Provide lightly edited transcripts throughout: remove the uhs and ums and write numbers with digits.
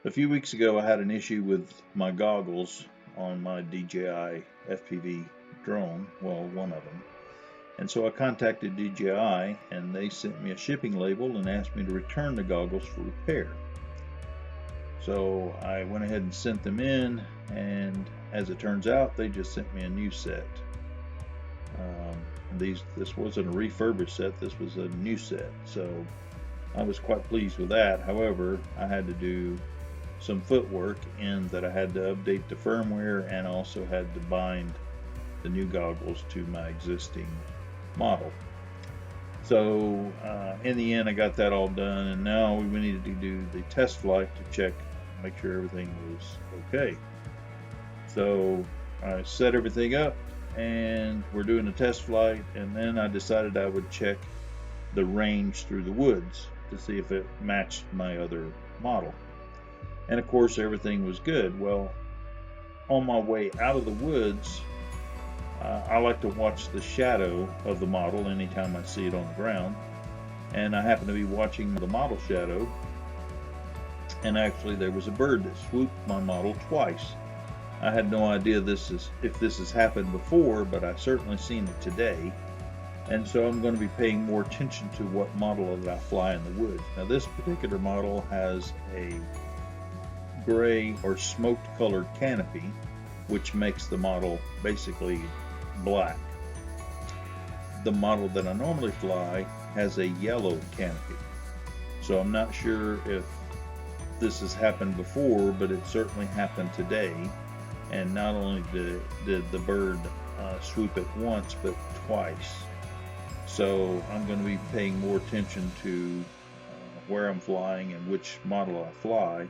A few weeks ago, I had an issue with my goggles on my DJI FPV drone, well, one of them. And so I contacted DJI and they sent me a shipping label and asked me to return the goggles for repair. So I went ahead and sent them in, and as it turns out, they just sent me a new set. This wasn't a refurbished set, this was a new set. So I was quite pleased with that. However, I had to do some footwork in that I had to update the firmware and also had to bind the new goggles to my existing model. So in the end, I got that all done, and now we needed to do the test flight to check, make sure everything was okay. So I set everything up and we're doing a test flight, and then I decided I would check the range through the woods to see if it matched my other model. And of course everything was good. Well, on my way out of the woods, I like to watch the shadow of the model anytime I see it on the ground, and I happened to be watching the model shadow, and actually there was a bird that swooped my model twice. I had no idea if this has happened before, but I've certainly seen it today, and so I'm going to be paying more attention to what model that I fly in the woods. Now this particular model has a gray or smoked colored canopy, which makes the model basically black. The model that I normally fly has a yellow canopy, so I'm not sure if this has happened before, but it certainly happened today. And not only did the bird swoop it once, but twice. So I'm going to be paying more attention to where I'm flying and which model I fly,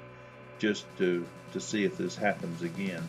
just to see if this happens again.